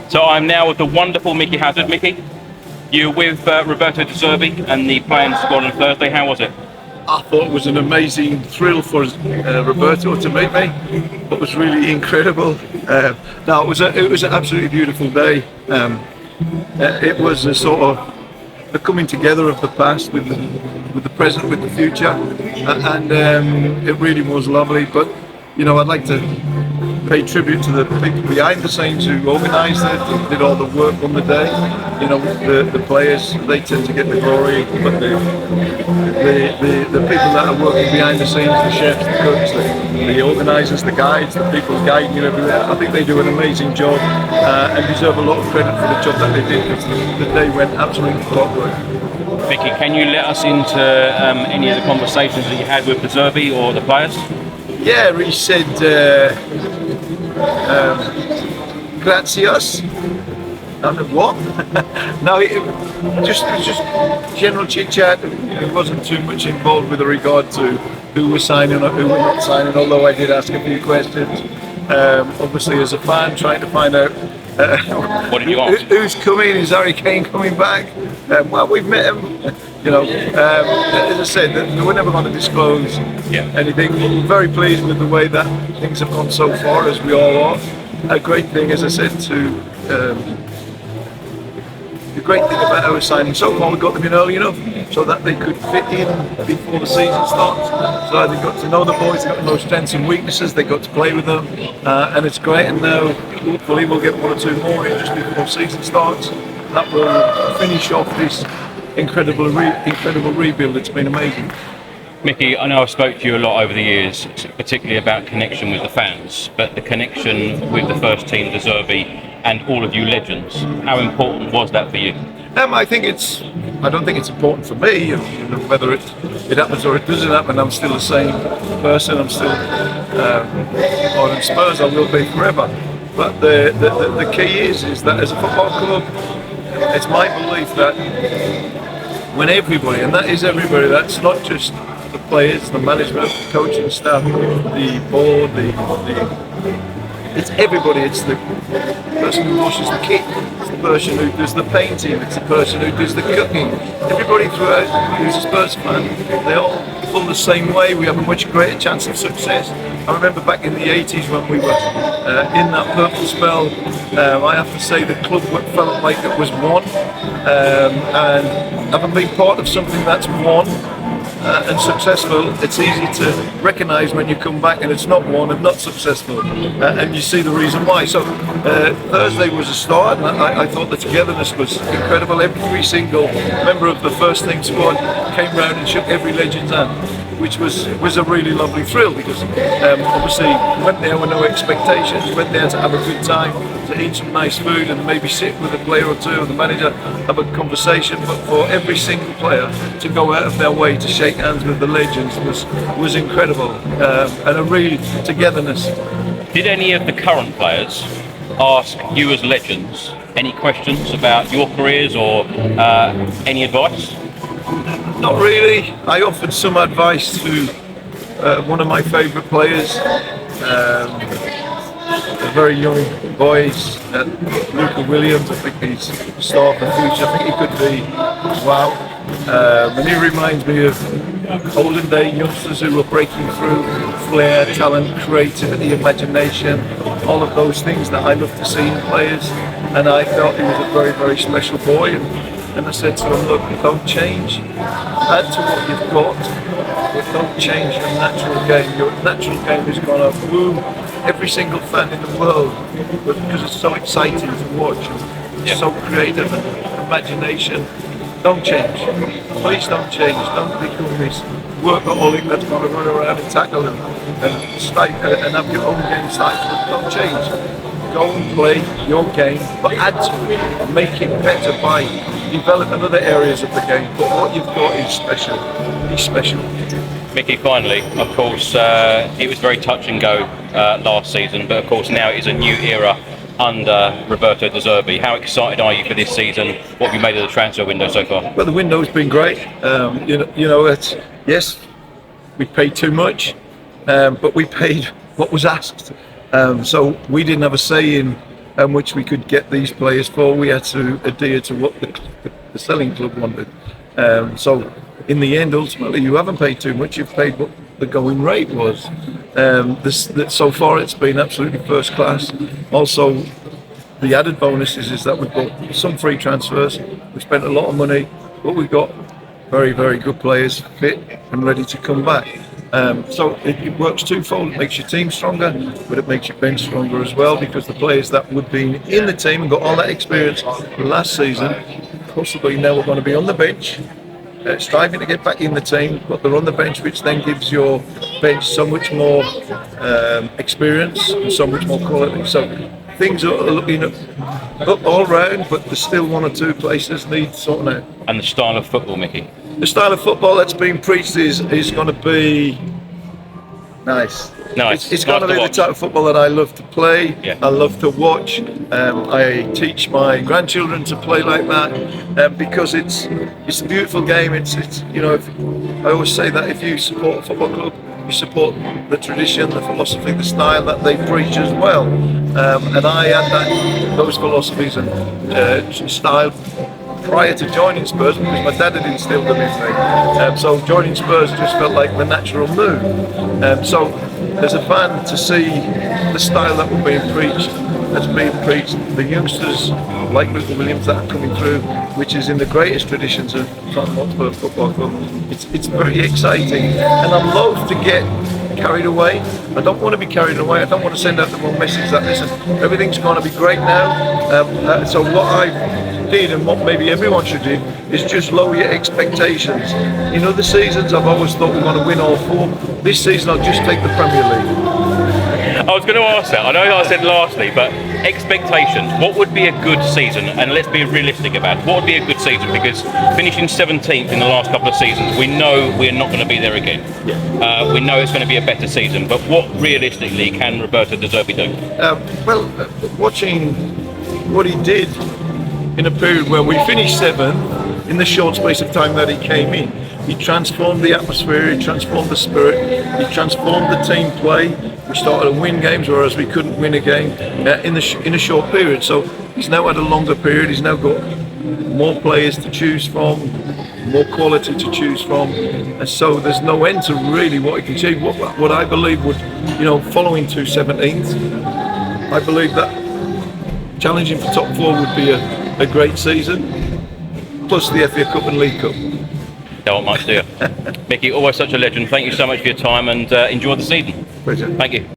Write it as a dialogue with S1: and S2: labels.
S1: So I'm now with the wonderful Micky Hazard. Micky, you're with Roberto De Zerbi and the playing squad on Thursday. How was it?
S2: I thought it was an amazing thrill for Roberto to meet me. It was really incredible. No, it was an absolutely beautiful day. It was a sort of the coming together of the past with the present, with the future, and it really was lovely. But you know, I'd like to pay tribute to the people behind the scenes who organised it, did all the work on the day. You know, the players, they tend to get the glory, but the people that are working behind the scenes, the chefs, the cooks, the organisers, the guides, the people guiding you everywhere, I think they do an amazing job and deserve a lot of credit for the job that they did, because the day went absolutely clockwork.
S1: Micky, can you let us into any of the conversations that you had with De Zerbi or the players?
S2: Yeah, he said, gracias. I said, what? No, it was just general chit chat. It wasn't too much involved with regard to who was signing or who was not signing, although I did ask a few questions. Obviously, as a fan, trying to find out
S1: what did you ask?
S2: Who's coming? Is Harry Kane coming back? Well, we've met him. You know, as I said, we're never going to disclose anything. We're very pleased with the way that things have gone so far, as we all are. A great thing, as I said, the great thing about our signing so far, we got them in early enough so that they could fit in before the season starts. So they got to know the boys, they got to know strengths and weaknesses, they got to play with them, and it's great. And now, hopefully, we'll get one or two more in just before the season starts. That will finish off this incredible rebuild. It's been amazing.
S1: Micky, I know I've spoke to you a lot over the years, particularly about connection with the fans, but the connection with the first team, De Zerbi, and all of you legends, how important was that for you?
S2: I don't think it's important for me. You know, whether it happens or it doesn't happen, I'm still the same person. I'm still on Spurs. I will be forever. But the key is that as a football club, it's my belief that when everybody, and that is everybody, that's not just the players, the management, the coaching staff, the board, it's everybody. It's the person who washes the kit, it's the person who does the painting, it's the person who does the cooking. Everybody throughout who's a Spurs fan, they all pull the same way. We have a much greater chance of success. I remember back in the 80s when we were in that purple spell, I have to say the club felt like it was one, and having been part of something that's one and successful, it's easy to recognise when you come back and it's not one and not successful, and you see the reason why. So Thursday was a start, and I thought the togetherness was incredible. Every single member of the first team squad came round and shook every legend's hand, which was a really lovely thrill, because obviously went there with no expectations, went there to have a good time, to eat some nice food and maybe sit with a player or two or the manager, have a conversation. But for every single player to go out of their way to shake hands with the legends was incredible, and a real togetherness.
S1: Did any of the current players ask you as legends any questions about your careers or any advice?
S2: Not really. I offered some advice to one of my favourite players, a very young boy, Luca Williams. I think he's a star for the future. I think he could be wow. And he reminds me of olden day youngsters who were breaking through, flair, talent, creativity, imagination, all of those things that I love to see in players. And I felt he was a very, very special boy. And I said to him, look, don't change. Add to what you've got, but don't change your natural game. Your natural game is going to woo every single fan in the world, because it's so exciting to watch. It's so creative and imagination. Don't change. Please don't change. Don't become this workaholic that's going to run around and tackle and strike and have your own game style. Don't change. Go and play your game, but add to it and make it better by developing other areas of the game. But what you've got is special. It's special.
S1: Micky, finally, of course, it was very touch and go last season, but of course now it is a new era under Roberto De Zerbi. How excited are you for this season? What have you made of the transfer window so far?
S2: Well, the window's been great. Yes, we paid too much, but we paid what was asked. So we didn't have a say in how much we could get these players for. We had to adhere to what the selling club wanted. So in the end, ultimately, you haven't paid too much. You've paid what the going rate was. So far, it's been absolutely first class. Also, the added bonuses is that we've got some free transfers. We've spent a lot of money, but we've got very, very good players, fit and ready to come back. So it works twofold. It makes your team stronger, but it makes your bench stronger as well, because the players that would be in the team and got all that experience last season, possibly now we're going to be on the bench, striving to get back in the team, but they're on the bench, which then gives your bench so much more experience and so much more quality. So things are looking up all round, but there's still one or two places need sorting out.
S1: And the style of football, Mickey?
S2: The style of football that's being preached is going to be nice. It's going to be the type of football that I love to play.
S1: Yeah.
S2: I love to watch. I teach my grandchildren to play like that because it's a beautiful game. It's I always say that if you support a football club, you support the tradition, the philosophy, the style that they preach as well. And I had those philosophies and style prior to joining Spurs, because my dad had instilled them in me. So joining Spurs just felt like the natural move. So as a fan, to see the style that we're being preached, the youngsters like Micky Williams that are coming through, which is in the greatest traditions of Tottenham Hotspur Football Club. It's very exciting, and I'm loath to get carried away. I don't want to be carried away. I don't want to send out the wrong message that, listen, everything's going to be great now. So what I did, and what maybe everyone should do, is just lower your expectations. In other seasons, I've always thought we're going to win all four. This season, I'll just take the Premier League.
S1: I was going to ask that. I know I said lastly, but expectations. What would be a good season? And let's be realistic about it. What would be a good season? Because finishing 17th in the last couple of seasons, we know we're not going to be there again. Yeah. We know it's going to be a better season. But what realistically can Roberto De Zerbi do?
S2: Watching what he did in a period where we finished 7th, in the short space of time that he came in, he transformed the atmosphere, he transformed the spirit, he transformed the team play. We started to win games, whereas we couldn't win a game in a short period. So he's now had a longer period. He's now got more players to choose from, more quality to choose from, and so there's no end to really what he can achieve. What I believe would, following to 17th, I believe that challenging for top 4 would be a great season, plus the FA Cup and League Cup.
S1: Not much, do you? Mickey, always such a legend. Thank you so much for your time, and enjoy the season.
S2: Pleasure.
S1: Thank you.